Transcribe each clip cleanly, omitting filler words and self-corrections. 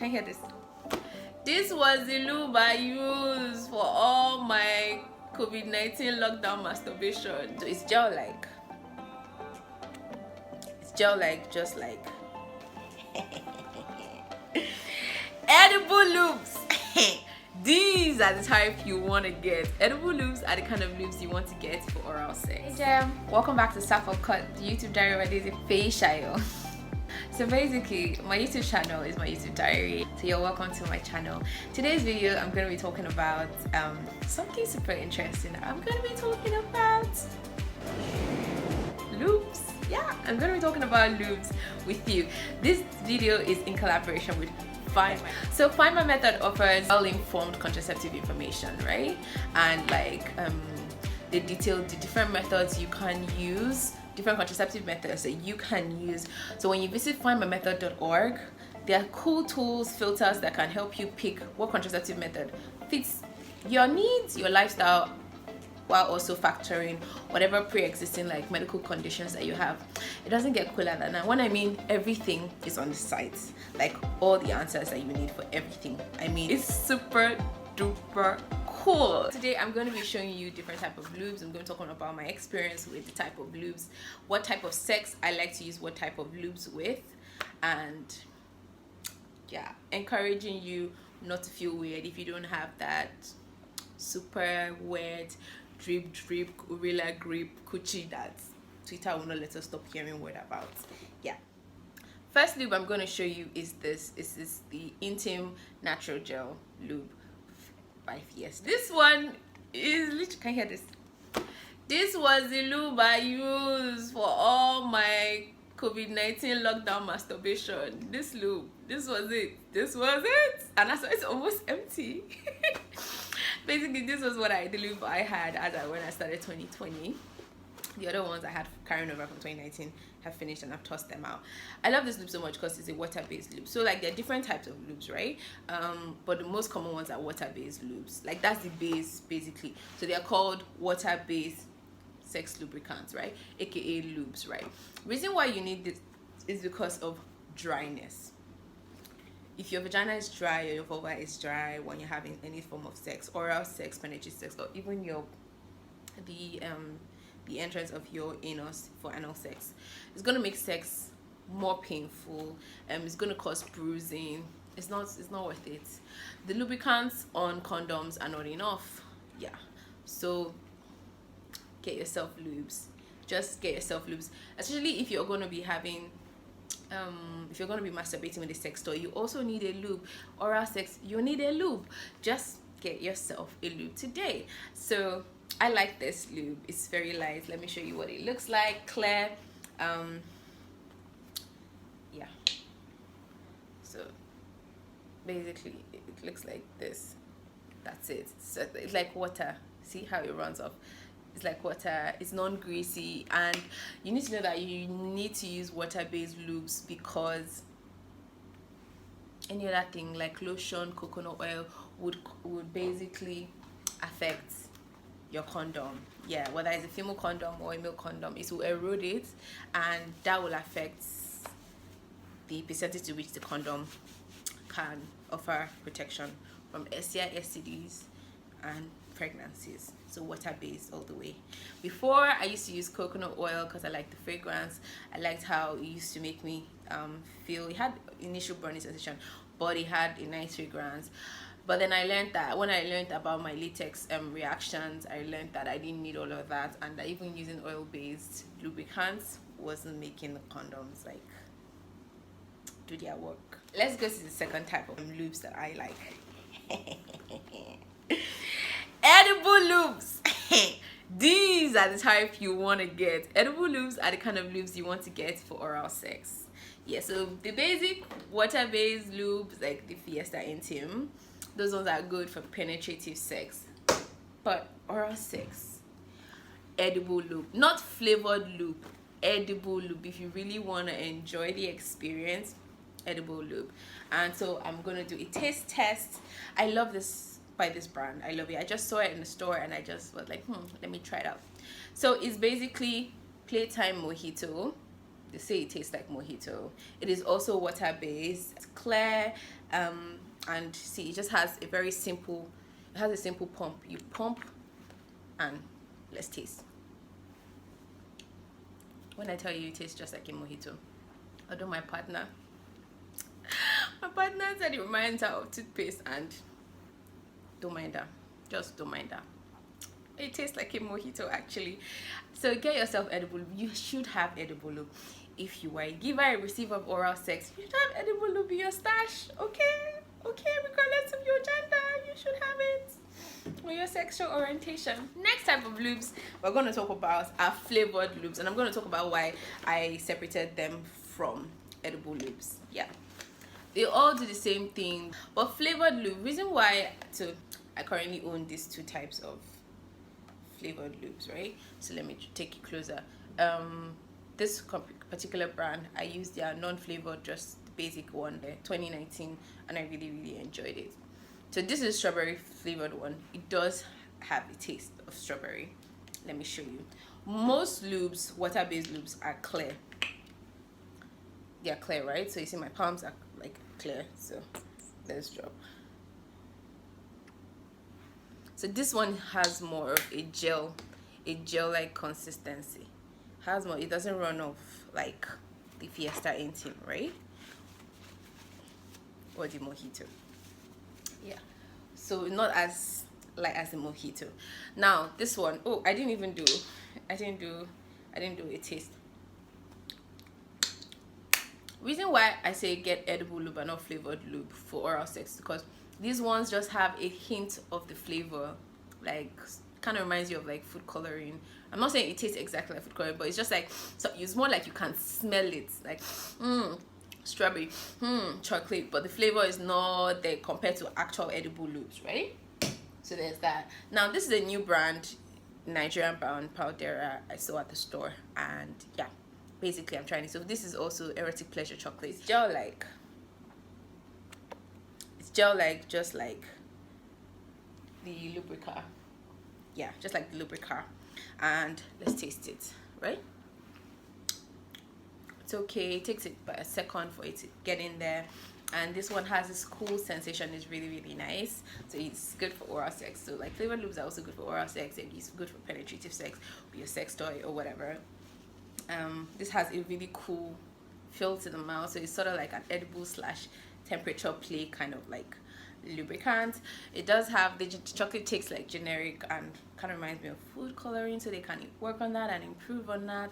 Can you hear this? This was the lube I used for all my COVID-19 lockdown masturbation. So it's gel-like. It's gel-like, just like edible lubes. These are the type you want to get. Edible lubes are the kind of lubes you want to get for oral sex. Hey Jam, welcome back to Sappho Cut, the YouTube diary where there's a facial. So basically, my YouTube channel is my YouTube diary. So you're welcome to my channel. Today's video, I'm going to be talking about something super interesting. I'm going to be talking about lubes. Yeah, I'm going to be talking about lubes with you. This video is in collaboration with Find My. So Find My Method offers well-informed contraceptive information, right? And like they detail the different methods you can use, different contraceptive methods that you can use. So when you visit findmymethod.org, there are cool tools, filters that can help you pick what contraceptive method fits your needs, your lifestyle, while also factoring whatever pre-existing like medical conditions that you have. It doesn't get cooler than that. When I mean everything is on the site, like all the answers that you need for everything. I mean, it's super duper cool. Today I'm going to be showing you different type of lubes. I'm going to talk about my experience with the type of lubes, what type of sex I like to use what type of lubes with, and yeah, encouraging you not to feel weird if you don't have that super weird drip gorilla grip coochie that Twitter will not let us stop hearing word about. Yeah, first lube I'm going to show you is this. This is the Intim natural gel lube by Fiesta. This one is literally, can you hear this? This was the lube I used for all my COVID-19 lockdown masturbation. This lube, this was it, and that's why it's almost empty. Basically, this was the lube I had when I started 2020. The other ones I had carrying over from 2019 have finished and I've tossed them out. I love this lube so much because it's a water-based lube. So like there are different types of lubes, right? But the most common ones are water-based lubes. Like that's the base basically. So they are called water-based sex lubricants, right? AKA lubes, right? Reason why you need this is because of dryness. If your vagina is dry or your vulva is dry when you're having any form of sex, oral sex, penetrative sex, or even the entrance of your anus for anal sex, it's going to make sex more painful. It's going to cause bruising. It's not worth it. The lubricants on condoms are not enough. Yeah, so get yourself lubes. Just get yourself lubes, especially if you're going to be having if you're going to be masturbating with a sex toy. You also need a lube. Oral sex, you need a lube. Just get yourself a lube today. So I like this lube. It's very light. Let me show you what it looks like. Clear. Yeah, so basically it looks like this. That's it. So it's like water. See how it runs off? It's like water. It's non-greasy, and you need to know that you need to use water-based lubes because any other thing like lotion, coconut oil would basically affect your condom. Yeah, whether it's a female condom or a male condom, it will erode it, and that will affect the percentage to which the condom can offer protection from STI, STDs, and pregnancies. So water-based all the way. Before, I used to use coconut oil because I liked the fragrance. I liked how it used to make me feel. It had initial burning sensation, but it had a nice fragrance. But then I learned that when I learned about my latex reactions, I learned that I didn't need all of that, and that even using oil-based lubricants wasn't making the condoms like do their work. Let's go to the second type of lubes that I like. Edible lubes. These are the type you want to get. Edible lubes are the kind of lubes you want to get for oral sex. Yeah, so the basic water-based lubes like the Fiesta Intim, those ones are good for penetrative sex. But oral sex, edible lube, not flavored lube, edible lube. If you really want to enjoy the experience, edible lube. And so I'm gonna do a taste test. I love this by this brand. I love it. I just saw it in the store and I just was like, let me try it out. So it's basically PlayTime Mojito. they say it tastes like Mojito. It is also water based. It's clear, and see, it just has a very simple. It has a simple pump. You pump, and let's taste. When I tell you it tastes just like a Mojito, although my partner said it reminds her of toothpaste, and don't mind her, just don't mind her. It tastes like a Mojito actually. So get yourself edible lube. You should have edible lube. If you are a giver, a receiver of oral sex, you should have edible lube in your stash. Okay, regardless of your gender, you should have it, or your sexual orientation. Next type of lubes we're going to talk about are flavored lubes, and I'm going to talk about why I separated them from edible lubes. Yeah, they all do the same thing, but flavored lube, reason why, so I currently own these two types of flavored lubes, right? So let me take it closer. This particular brand, I used their non-flavored, just the basic one, the 2019, and I really enjoyed it. So this is strawberry flavored one. It does have a taste of strawberry. Let me show you. Most lubes, water-based lubes, are clear. They are clear, right? So you see my palms are like clear. So let's drop. So this one has more of a gel-like consistency. Has more. It doesn't run off like the Fiesta Intim, right? Or the Mojito. Yeah. So not as light as the Mojito. Now this one, oh, I didn't do a taste. Reason why I say get edible lube and not flavored lube for oral sex, because these ones just have a hint of the flavor, like kind of reminds you of like food coloring. I'm not saying it tastes exactly like food coloring, but it's just like, so it's more like you can smell it, like strawberry, chocolate, but the flavor is not there compared to actual edible lubes, right? So there's that. Now this is a new brand, Nigerian brand, Powdera, I saw at the store, and yeah, basically I'm trying it. So this is also Erotic Pleasure Chocolate. It's gel-like. It's gel-like, just like the Lubrica. Yeah, just like the Lubrica. And let's taste it, right? It's okay. It takes it about a second for it to get in there. And this one has this cool sensation. It's really nice. So it's good for oral sex. So like flavored lubes are also good for oral sex, and it's good for penetrative sex with your sex toy or whatever. This has a really cool feel to the mouth, so it's sort of like an edible / temperature play kind of like lubricant. It does have the chocolate tastes like generic and kind of reminds me of food coloring, so they can work on that and improve on that.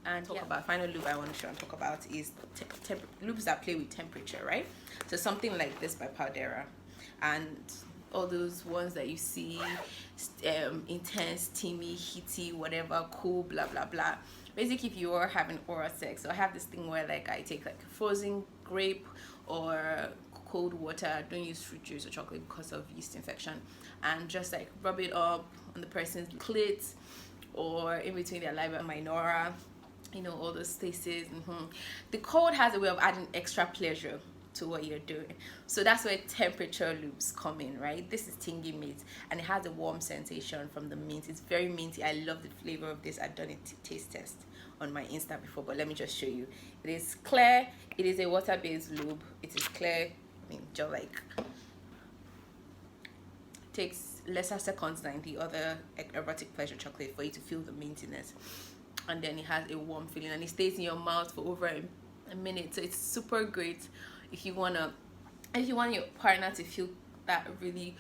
And talk about final lube I want to show and talk about is lubes that play with temperature, right? So something like this by Powdera, and all those ones that you see, intense, steamy, heaty, whatever, cool, blah blah blah. Basically, if you are having oral sex, so I have this thing where like I take like frozen grape or cold water, don't use fruit juice or chocolate because of yeast infection, and just like rub it up on the person's clit or in between their labia minora, you know, all those places. The cold has a way of adding extra pleasure to what you're doing, so that's where temperature lubes come in, right? This is Tangy mint, and it has a warm sensation from the mint. It's very minty. I love the flavor of this. I've done a taste test on my Insta before, but let me just show you. It is clear. It is a water-based lube. It is clear. I mean, just like takes lesser seconds than the other Erotic Pleasure chocolate for you to feel the mintiness, and then it has a warm feeling, and it stays in your mouth for over a minute. So it's super great if you want your partner to feel that really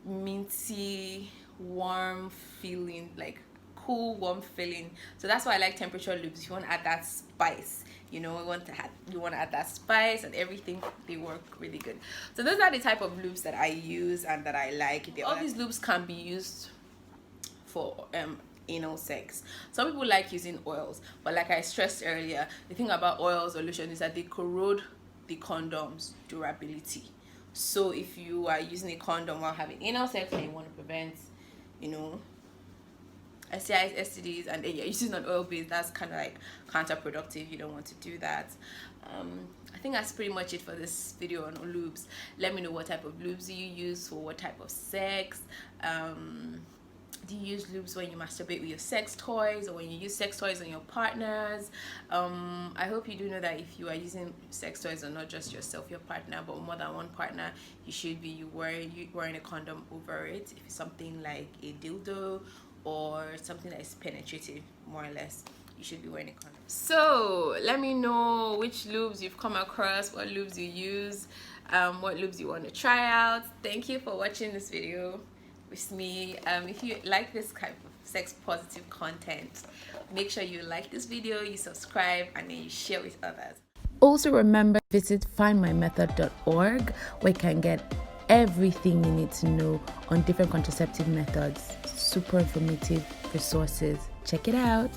minty, warm feeling, like cool, warm feeling. So that's why I like temperature lubes. If you want to add that spice, you know, you want to add that spice and everything, they work really good. So those are the type of lubes that I use and that I like. All these lubes can be used for anal sex. Some people like using oils, but like I stressed earlier, the thing about oils or lotion is that they corrode the condom's durability. So if you are using a condom while having anal sex and you want to prevent, you know, STIs, STDs, and then you're using an oil base, that's kind of like counterproductive. You don't want to do that. I think that's pretty much it for this video on lubes. Let me know what type of lubes you use for what type of sex. Do you use lubes when you masturbate with your sex toys, or when you use sex toys on your partners? I hope you do know that if you are using sex toys on not just yourself, your partner, but more than one partner, you should be wearing a condom over it. If it's something like a dildo or something that is penetrative, more or less, you should be wearing a condom. So let me know which lubes you've come across, what lubes you use, what lubes you want to try out. Thank you for watching this video with me. If you like this type of sex positive content, make sure you like this video, you subscribe, and then you share with others. Also remember, visit findmymethod.org, where you can get everything you need to know on different contraceptive methods. Super informative resources. Check it out.